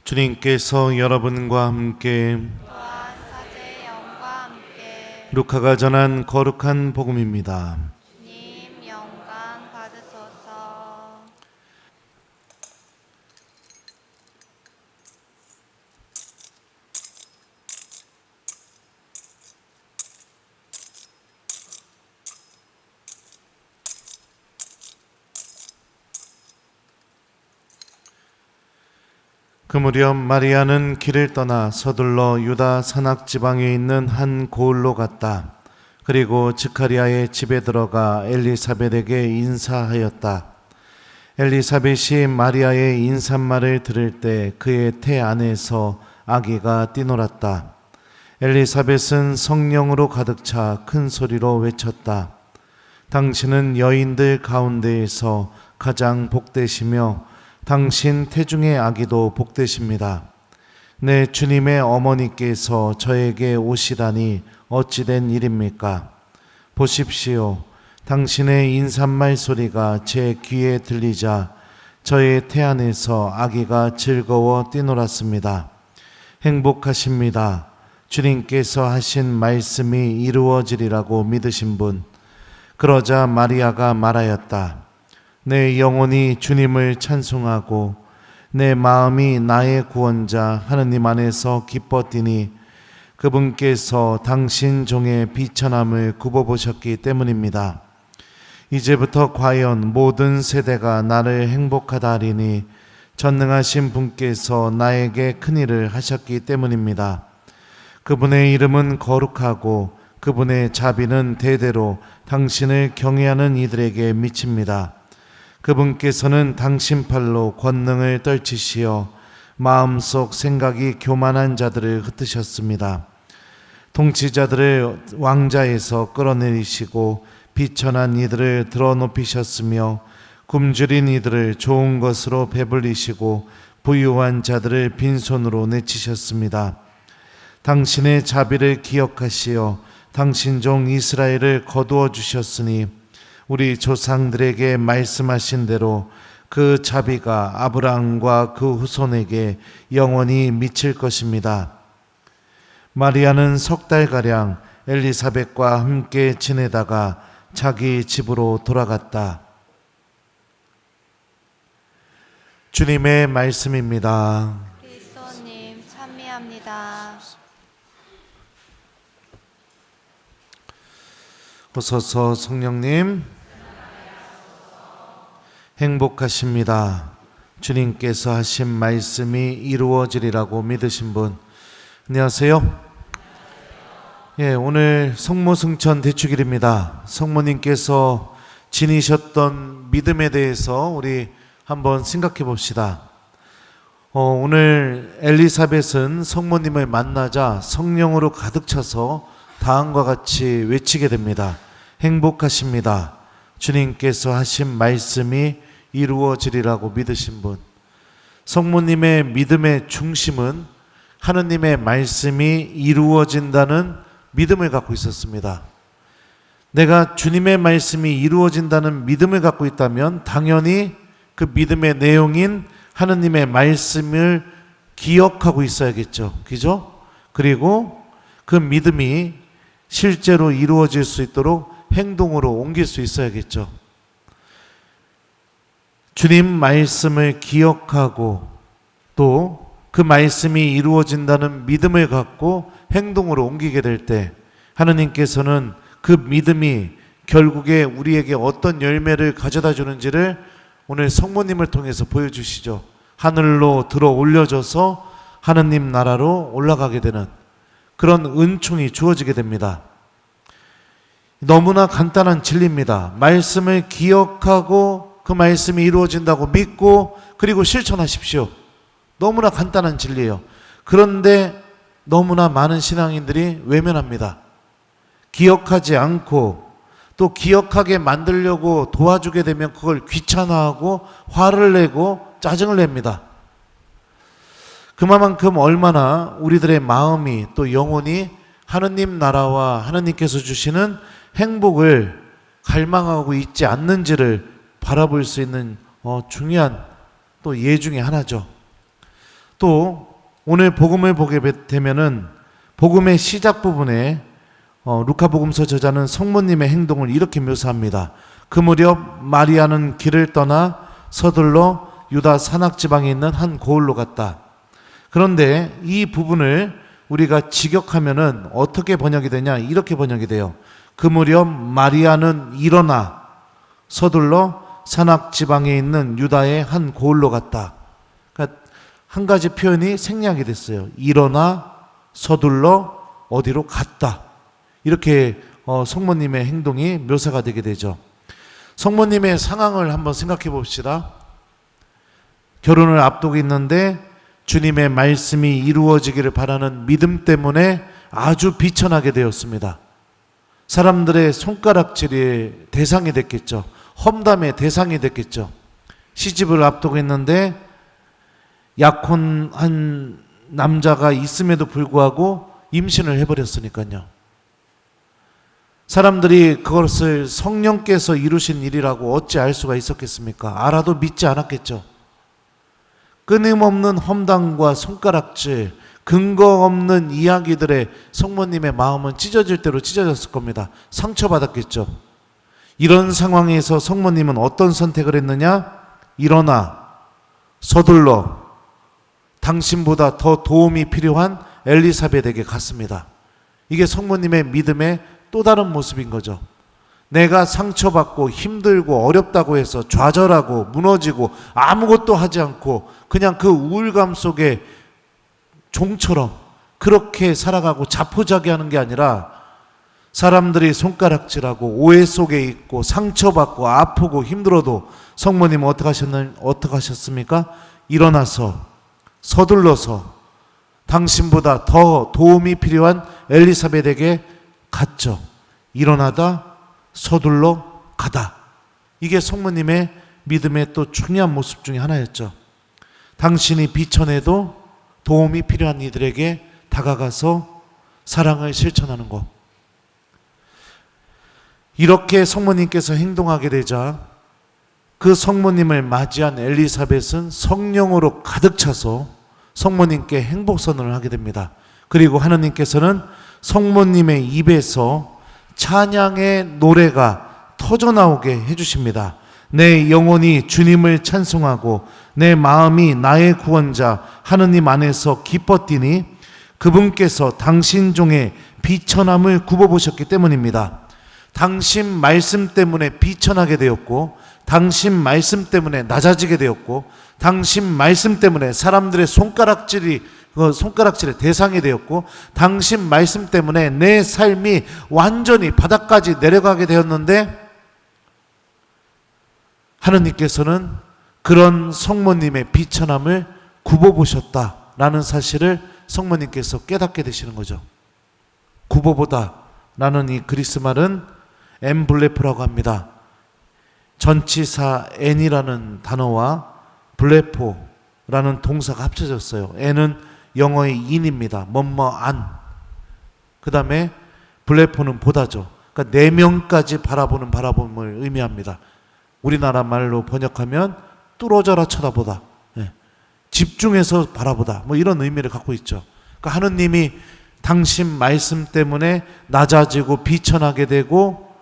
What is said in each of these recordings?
주님께서 여러분과 함께 또한 사제의 영과 함께 루카가 전한 거룩한 복음입니다. 주님 영광 받으소서. 그 무렵 마리아는 길을 떠나 서둘러 유다 산악 지방에 있는 한 고을로 갔다. 그리고 스가랴의 집에 들어가 엘리사벳에게 인사하였다. 엘리사벳이 마리아의 인사말을 들을 때 그의 태 안에서 아기가 뛰놀았다. 엘리사벳은 성령으로 가득 차 큰 소리로 외쳤다. 당신은 여인들 가운데에서 가장 복되시며 당신 태중의 아기도 복되십니다. 내 주님의 어머니께서 저에게 오시다니 어찌된 일입니까? 보십시오. 당신의 인사말 소리가 제 귀에 들리자 저의 태 안에서 아기가 즐거워 뛰놀았습니다. 행복하십니다. 주님께서 하신 말씀이 이루어지리라고 믿으신 분. 그러자 마리아가 말하였다. 내 영혼이 주님을 찬송하고 내 마음이 나의 구원자 하느님 안에서 기뻐 뛰니 그분께서 당신 종의 비천함을 굽어보셨기 때문입니다. 이제부터 과연 모든 세대가 나를 행복하다 하리니 전능하신 분께서 나에게 큰일을 하셨기 때문입니다. 그분의 이름은 거룩하고 그분의 자비는 대대로 당신을 경외하는 이들에게 미칩니다. 그분께서는 당신 팔로 권능을 떨치시어 마음속 생각이 교만한 자들을 흩으셨습니다. 통치자들을 왕자에서 끌어내리시고 비천한 이들을 드러높이셨으며 굶주린 이들을 좋은 것으로 배불리시고 부유한 자들을 빈손으로 내치셨습니다. 당신의 자비를 기억하시어 당신 종 이스라엘을 거두어 주셨으니 우리 조상들에게 말씀하신 대로 그 자비가 아브라함과 그 후손에게 영원히 미칠 것입니다. 마리아는 석 달가량 엘리사벳과 함께 지내다가 자기 집으로 돌아갔다. 주님의 말씀입니다. 그리스도님 찬미합니다. 오소서 성령님, 행복하십니다. 주님께서 하신 말씀이 이루어지리라고 믿으신 분. 안녕하세요. 오늘 성모승천 대축일입니다. 성모님께서 지니셨던 믿음에 대해서 우리 한번 생각해 봅시다. 오늘 엘리사벳은 성모님을 만나자 성령으로 가득 차서 다음과 같이 외치게 됩니다. 행복하십니다. 주님께서 하신 말씀이 이루어지리라고 믿으신 분. 성모님의 믿음의 중심은 하느님의 말씀이 이루어진다는 믿음을 갖고 있었습니다. 내가 주님의 말씀이 이루어진다는 믿음을 갖고 있다면 당연히 그 믿음의 내용인 하느님의 말씀을 기억하고 있어야겠죠. 그죠? 그리고 그 믿음이 실제로 이루어질 수 있도록 행동으로 옮길 수 있어야겠죠. 주님 말씀을 기억하고 또 그 말씀이 이루어진다는 믿음을 갖고 행동으로 옮기게 될 때 하느님께서는 그 믿음이 결국에 우리에게 어떤 열매를 가져다 주는지를 오늘 성모님을 통해서 보여주시죠. 하늘로 들어 올려져서 하느님 나라로 올라가게 되는 그런 은총이 주어지게 됩니다. 너무나 간단한 진리입니다. 말씀을 기억하고 그 말씀이 이루어진다고 믿고 그리고 실천하십시오. 너무나 간단한 진리예요. 그런데 너무나 많은 신앙인들이 외면합니다. 기억하지 않고 또 기억하게 만들려고 도와주게 되면 그걸 귀찮아하고 화를 내고 짜증을 냅니다. 그만큼 얼마나 우리들의 마음이 또 영혼이 하느님 나라와 하느님께서 주시는 행복을 갈망하고 있지 않는지를 바라볼 수 있는 중요한 또 예 중에 하나죠. 또 오늘 복음을 보게 되면은 복음의 시작 부분에 루카복음서 저자는 성모님의 행동을 이렇게 묘사합니다. 그 무렵 마리아는 길을 떠나 서둘러 유다 산악 지방에 있는 한 고을로 갔다. 그런데 이 부분을 우리가 직역하면은 어떻게 번역이 되냐? 이렇게 번역이 돼요. 그 무렵 마리아는 일어나 서둘러 산악 지방에 있는 유다의 한 고을로 갔다. 그러니까 한 가지 표현이 생략이 됐어요. 일어나 서둘러 어디로 갔다. 이렇게 성모님의 행동이 묘사가 되게 되죠. 성모님의 상황을 한번 생각해 봅시다. 결혼을 앞두고 있는데 주님의 말씀이 이루어지기를 바라는 믿음 때문에 아주 비천하게 되었습니다. 사람들의 손가락질의 대상이 됐겠죠. 험담의 대상이 됐겠죠. 시집을 앞두고 있는데 약혼한 남자가 있음에도 불구하고 임신을 해버렸으니까요. 사람들이 그것을 성령께서 이루신 일이라고 어찌 알 수가 있었겠습니까? 알아도 믿지 않았겠죠. 끊임없는 험담과 손가락질, 근거 없는 이야기들에 성모님의 마음은 찢어질 대로 찢어졌을 겁니다. 상처받았겠죠. 이런 상황에서 성모님은 어떤 선택을 했느냐? 일어나 서둘러 당신보다 더 도움이 필요한 엘리사벳에게 갔습니다. 이게 성모님의 믿음의 또 다른 모습인 거죠. 내가 상처받고 힘들고 어렵다고 해서 좌절하고 무너지고 아무것도 하지 않고 그냥 그 우울감 속에 종처럼 그렇게 살아가고 자포자기하는 게 아니라 사람들이 손가락질하고 오해 속에 있고 상처받고 아프고 힘들어도 성모님은 어떻게 하셨습니까? 일어나서 서둘러서 당신보다 더 도움이 필요한 엘리사벳에게 갔죠. 일어나다 서둘러 가다. 이게 성모님의 믿음의 또 중요한 모습 중에 하나였죠. 당신이 비천해도 도움이 필요한 이들에게 다가가서 사랑을 실천하는 것. 이렇게 성모님께서 행동하게 되자 그 성모님을 맞이한 엘리사벳은 성령으로 가득 차서 성모님께 행복선언을 하게 됩니다. 그리고 하느님께서는 성모님의 입에서 찬양의 노래가 터져나오게 해주십니다. 내 영혼이 주님을 찬송하고 내 마음이 나의 구원자 하느님 안에서 기뻤더니 그분께서 당신 종의 비천함을 굽어보셨기 때문입니다. 당신 말씀 때문에 비천하게 되었고 당신 말씀 때문에 낮아지게 되었고 당신 말씀 때문에 사람들의 손가락질의 대상이 되었고 당신 말씀 때문에 내 삶이 완전히 바닥까지 내려가게 되었는데 하느님께서는 그런 성모님의 비천함을 굽어보셨다라는 사실을 성모님께서 깨닫게 되시는 거죠. 굽어보다라는 이 그리스 말은 엠블레포라고 합니다. 전치사 n이라는 단어와 블레포라는 동사가 합쳐졌어요. n은 영어의 in입니다. 뭐뭐안. 그 다음에 블레포는 보다죠. 그러니까 4명까지 바라봄을 의미합니다. 우리나라 말로 번역하면 뚫어져라 쳐다보다, 집중해서 바라보다, 뭐 이런 의미를 갖고 있죠. 그러니까 하느님이 당신 말씀 때문에 낮아지고 비천하게 되고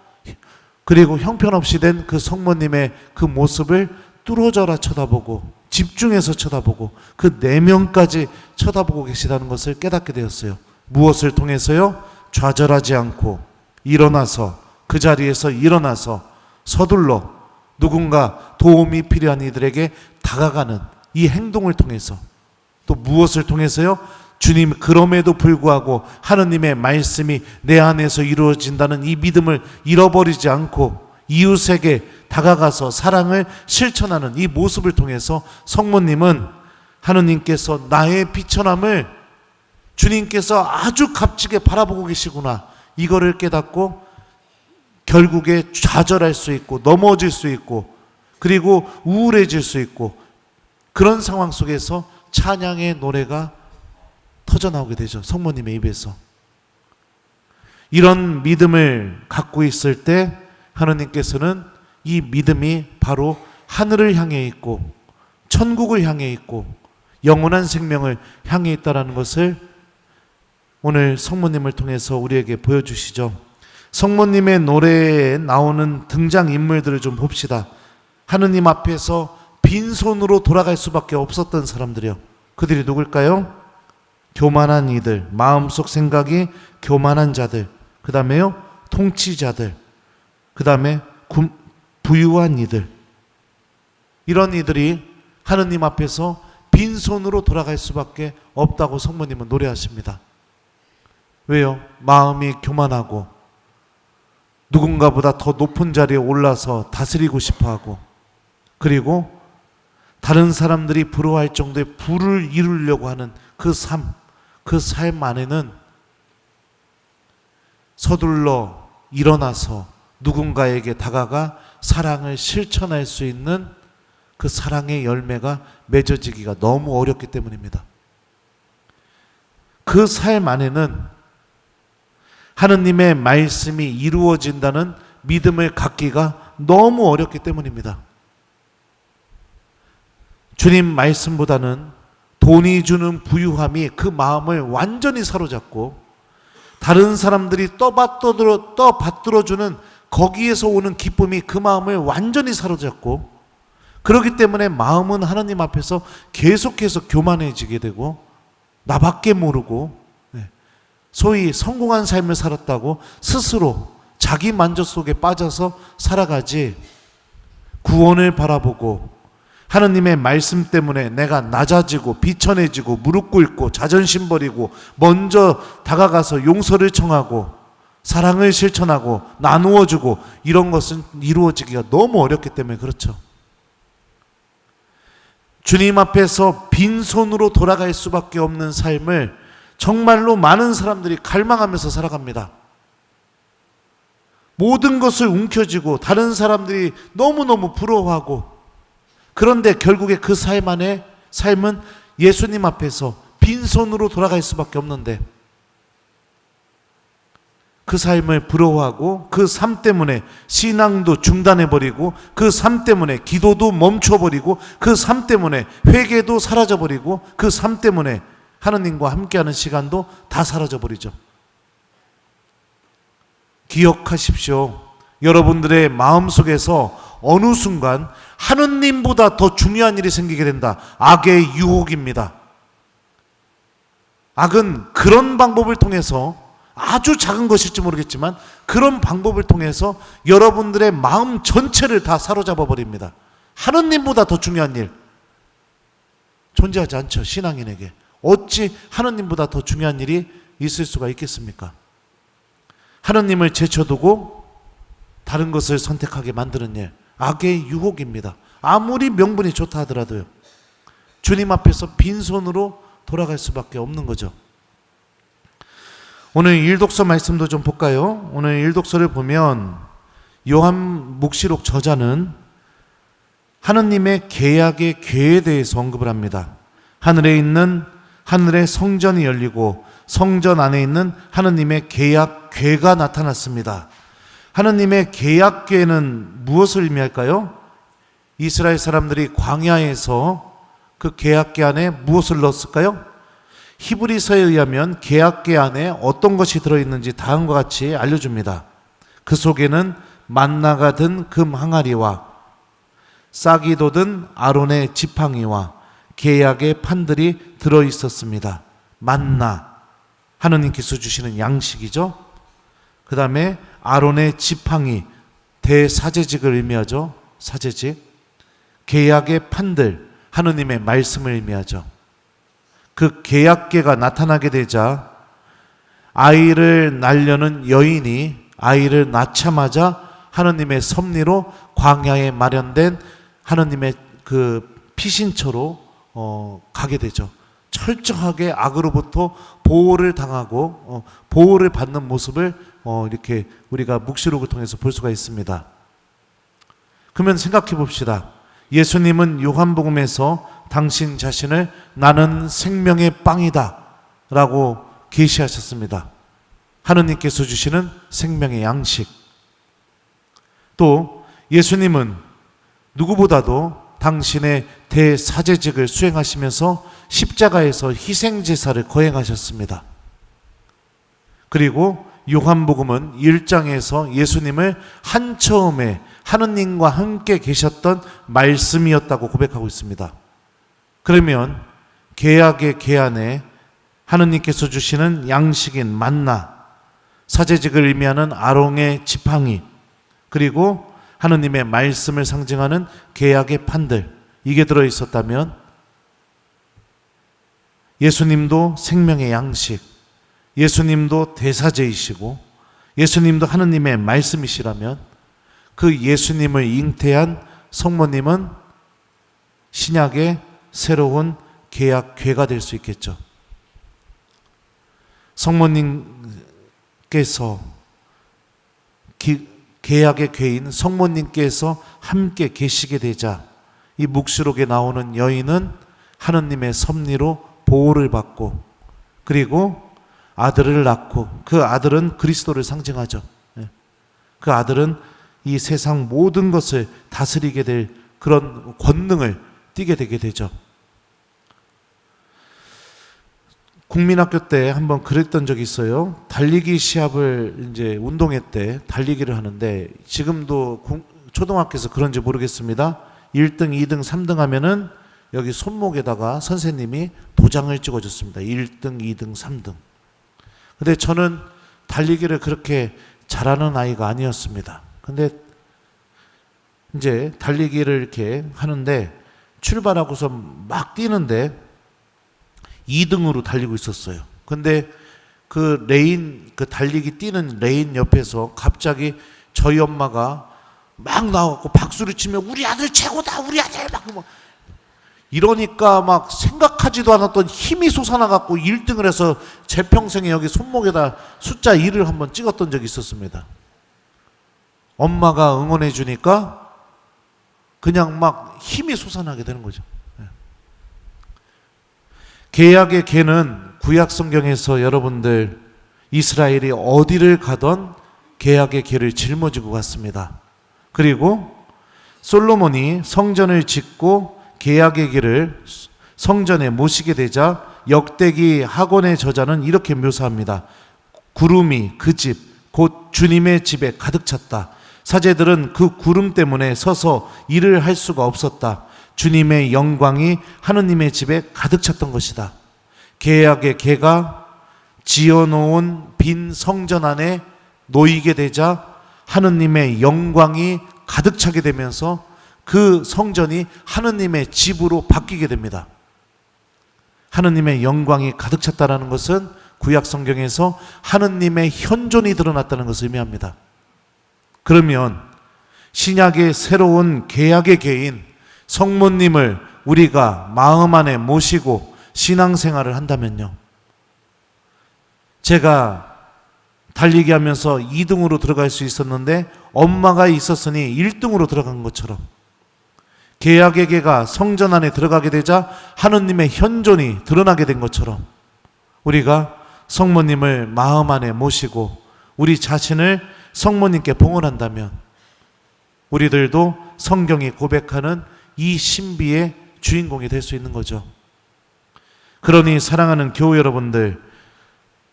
그리고 형편없이 된 그 성모님의 그 모습을 뚫어져라 쳐다보고 집중해서 쳐다보고 그 4명까지 쳐다보고 계시다는 것을 깨닫게 되었어요. 무엇을 통해서요? 좌절하지 않고 일어나서 그 자리에서 일어나서 서둘러 누군가 도움이 필요한 이들에게 다가가는 이 행동을 통해서 또 무엇을 통해서요? 주님 그럼에도 불구하고 하느님의 말씀이 내 안에서 이루어진다는 이 믿음을 잃어버리지 않고 이웃에게 다가가서 사랑을 실천하는 이 모습을 통해서 성모님은 하느님께서 나의 비천함을 주님께서 아주 값지게 바라보고 계시구나 이거를 깨닫고 결국에 좌절할 수 있고 넘어질 수 있고 그리고 우울해질 수 있고 그런 상황 속에서 찬양의 노래가 터져나오게 되죠. 성모님의 입에서. 이런 믿음을 갖고 있을 때 하느님께서는 이 믿음이 바로 하늘을 향해 있고 천국을 향해 있고 영원한 생명을 향해 있다라는 것을 오늘 성모님을 통해서 우리에게 보여주시죠. 성모님의 노래에 나오는 등장인물들을 좀 봅시다. 하느님 앞에서 빈손으로 돌아갈 수밖에 없었던 사람들이요. 그들이 누굴까요? 교만한 이들, 마음속 생각이 교만한 자들, 그 다음에요 통치자들, 그 다음에 부유한 이들, 이런 이들이 하느님 앞에서 빈손으로 돌아갈 수밖에 없다고 성모님은 노래하십니다. 왜요? 마음이 교만하고 누군가보다 더 높은 자리에 올라서 다스리고 싶어하고, 그리고 다른 사람들이 부러워할 정도의 부를 이루려고 하는 그 삶 안에는 서둘러 일어나서 누군가에게 다가가 사랑을 실천할 수 있는 그 사랑의 열매가 맺어지기가 너무 어렵기 때문입니다. 그 삶 안에는 하느님의 말씀이 이루어진다는 믿음을 갖기가 너무 어렵기 때문입니다. 주님 말씀보다는 돈이 주는 부유함이 그 마음을 완전히 사로잡고, 다른 사람들이 떠받들어주는 거기에서 오는 기쁨이 그 마음을 완전히 사로잡고, 그렇기 때문에 마음은 하나님 앞에서 계속해서 교만해지게 되고, 나밖에 모르고 소위 성공한 삶을 살았다고 스스로 자기 만족 속에 빠져서 살아가지, 구원을 바라보고 하느님의 말씀 때문에 내가 낮아지고 비천해지고 무릎 꿇고 자존심 버리고 먼저 다가가서 용서를 청하고 사랑을 실천하고 나누어주고, 이런 것은 이루어지기가 너무 어렵기 때문에 그렇죠. 주님 앞에서 빈손으로 돌아갈 수밖에 없는 삶을 정말로 많은 사람들이 갈망하면서 살아갑니다. 모든 것을 움켜쥐고 다른 사람들이 너무너무 부러워하고, 그런데 결국에 그 삶은 예수님 앞에서 빈손으로 돌아갈 수밖에 없는데, 그 삶을 부러워하고 그 삶 때문에 신앙도 중단해버리고, 그 삶 때문에 기도도 멈춰버리고, 그 삶 때문에 회개도 사라져버리고, 그 삶 때문에 하느님과 함께하는 시간도 다 사라져버리죠. 기억하십시오. 여러분들의 마음속에서 어느 순간 하느님보다 더 중요한 일이 생기게 된다. 악의 유혹입니다. 악은 그런 방법을 통해서, 아주 작은 것일지 모르겠지만 그런 방법을 통해서 여러분들의 마음 전체를 다 사로잡아 버립니다. 하느님보다 더 중요한 일 존재하지 않죠. 신앙인에게 어찌 하느님보다 더 중요한 일이 있을 수가 있겠습니까? 하느님을 제쳐두고 다른 것을 선택하게 만드는 일, 악의 유혹입니다. 아무리 명분이 좋다 하더라도요, 주님 앞에서 빈손으로 돌아갈 수밖에 없는 거죠. 오늘 일독서 말씀도 좀 볼까요? 오늘 일독서를 보면 요한 묵시록 저자는 하느님의 계약의 궤에 대해서 언급을 합니다. 하늘의 성전이 열리고 성전 안에 있는 하느님의 계약 궤가 나타났습니다. 하느님의 계약 궤는 무엇을 의미할까요? 이스라엘 사람들이 광야에서 그 계약 궤 안에 무엇을 넣었을까요? 히브리서에 의하면 계약궤 안에 어떤 것이 들어있는지 다음과 같이 알려줍니다. 그 속에는 만나가 든 금 항아리와 싹이 돋은 아론의 지팡이와 계약의 판들이 들어있었습니다. 만나, 하느님께서 주시는 양식이죠. 그 다음에 아론의 지팡이, 대사제직을 의미하죠. 사제직. 계약의 판들, 하느님의 말씀을 의미하죠. 그 계약궤가 나타나게 되자 아이를 낳으려는 여인이 아이를 낳자마자 하느님의 섭리로 광야에 마련된 하느님의 그 피신처로 가게 되죠. 철저하게 악으로부터 보호를 당하고 보호를 받는 모습을 이렇게 우리가 묵시록을 통해서 볼 수가 있습니다. 그러면 생각해 봅시다. 예수님은 요한복음에서 당신 자신을 나는 생명의 빵이다 라고 계시하셨습니다. 하느님께서 주시는 생명의 양식. 또 예수님은 누구보다도 당신의 대사제직을 수행하시면서 십자가에서 희생제사를 거행하셨습니다. 그리고 요한복음은 1장에서 예수님을 한처음에 하느님과 함께 계셨던 말씀이었다고 고백하고 있습니다. 그러면 개약의 개안에 하느님께서 주시는 양식인 만나, 사제직을 의미하는 아롱의 지팡이, 그리고 하느님의 말씀을 상징하는 개약의 판들, 이게 들어있었다면 예수님도 생명의 양식, 예수님도 대사제이시고 예수님도 하느님의 말씀이시라면 그 예수님을 잉태한 성모님은 신약의 새로운 개약 궤가 될 수 있겠죠. 성모님께서 개약의 궤인 성모님께서 함께 계시게 되자 이 묵시록에 나오는 여인은 하느님의 섭리로 보호를 받고 그리고 아들을 낳고 그 아들은 그리스도를 상징하죠. 그 아들은 이 세상 모든 것을 다스리게 될 그런 권능을 띠게 되게 되죠. 국민학교 때 한번 그랬던 적이 있어요. 달리기 시합을 이제 운동회 때 달리기를 하는데 지금도 초등학교에서 그런지 모르겠습니다. 1등, 2등, 3등 하면은 여기 손목에다가 선생님이 도장을 찍어줬습니다. 1등, 2등, 3등. 근데 저는 달리기를 그렇게 잘하는 아이가 아니었습니다. 근데 이제 달리기를 이렇게 하는데 출발하고서 막 뛰는데 2등으로 달리고 있었어요. 근데 그 레인, 그 달리기 뛰는 레인 옆에서 갑자기 저희 엄마가 막 나와갖고 박수를 치며 우리 아들 최고다, 우리 아들 막 이러니까 막 생각하지도 않았던 힘이 솟아나갖고 1등을 해서 제 평생에 여기 손목에다 숫자 1을 한번 찍었던 적이 있었습니다. 엄마가 응원해 주니까 그냥 막 힘이 솟아나게 되는 거죠. 개약의 개는 구약 성경에서 여러분들 이스라엘이 어디를 가던 개약의 개를 짊어지고 갔습니다. 그리고 솔로몬이 성전을 짓고 개약의 개를 성전에 모시게 되자 역대기 학원의 저자는 이렇게 묘사합니다. 구름이 그 집, 곧 주님의 집에 가득 찼다. 사제들은 그 구름 때문에 서서 일을 할 수가 없었다. 주님의 영광이 하느님의 집에 가득 찼던 것이다. 개약의 개가 지어놓은 빈 성전 안에 놓이게 되자 하느님의 영광이 가득 차게 되면서 그 성전이 하느님의 집으로 바뀌게 됩니다. 하느님의 영광이 가득 찼다는 것은 구약 성경에서 하느님의 현존이 드러났다는 것을 의미합니다. 그러면 신약의 새로운 개약의 개인 성모님을 우리가 마음 안에 모시고 신앙생활을 한다면요, 제가 달리기 하면서 2등으로 들어갈 수 있었는데 엄마가 있었으니 1등으로 들어간 것처럼 개약의 개가 성전 안에 들어가게 되자 하느님의 현존이 드러나게 된 것처럼 우리가 성모님을 마음 안에 모시고 우리 자신을 성모님께 봉헌한다면 우리들도 성경이 고백하는 이 신비의 주인공이 될 수 있는 거죠. 그러니 사랑하는 교우 여러분들,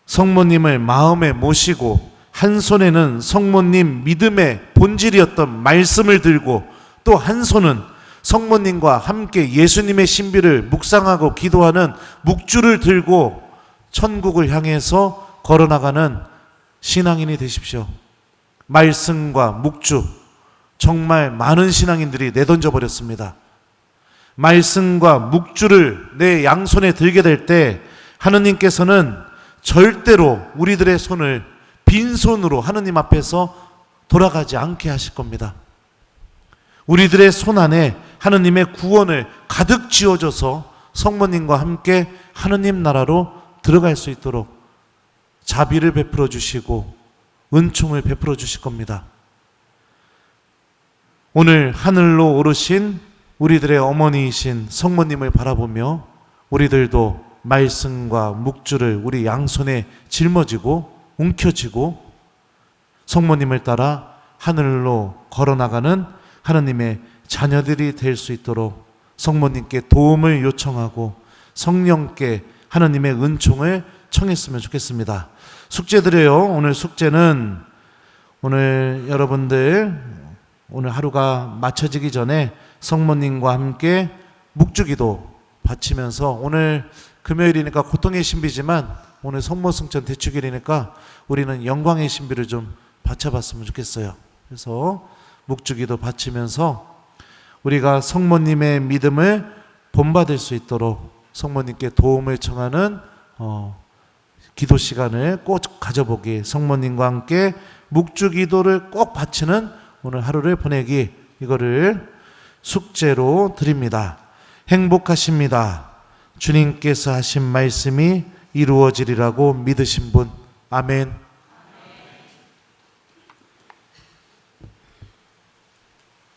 성모님을 마음에 모시고 한 손에는 성모님 믿음의 본질이었던 말씀을 들고 또 한 손은 성모님과 함께 예수님의 신비를 묵상하고 기도하는 묵주를 들고 천국을 향해서 걸어나가는 신앙인이 되십시오. 말씀과 묵주, 정말 많은 신앙인들이 내던져 버렸습니다. 말씀과 묵주를 내 양손에 들게 될 때 하느님께서는 절대로 우리들의 손을 빈손으로 하느님 앞에서 돌아가지 않게 하실 겁니다. 우리들의 손 안에 하느님의 구원을 가득 지어줘서 성모님과 함께 하느님 나라로 들어갈 수 있도록 자비를 베풀어 주시고 은총을 베풀어 주실 겁니다. 오늘 하늘로 오르신 우리들의 어머니이신 성모님을 바라보며 우리들도 말씀과 묵주를 우리 양손에 짊어지고 움켜쥐고 성모님을 따라 하늘로 걸어나가는 하느님의 자녀들이 될 수 있도록 성모님께 도움을 요청하고 성령께 하나님의 은총을 청했으면 좋겠습니다. 숙제 드려요. 오늘 숙제는 오늘 여러분들 오늘 하루가 마쳐지기 전에 성모님과 함께 묵주기도 바치면서, 오늘 금요일이니까 고통의 신비지만 오늘 성모승천 대축일이니까 우리는 영광의 신비를 좀 바쳐봤으면 좋겠어요. 그래서 묵주기도 바치면서 우리가 성모님의 믿음을 본받을 수 있도록 성모님께 도움을 청하는 기도 시간을 꼭 가져보기, 성모님과 함께 묵주기도를 꼭 바치는 오늘 하루를 보내기, 이거를 숙제로 드립니다. 행복하십니다. 주님께서 하신 말씀이 이루어지리라고 믿으신 분, 아멘.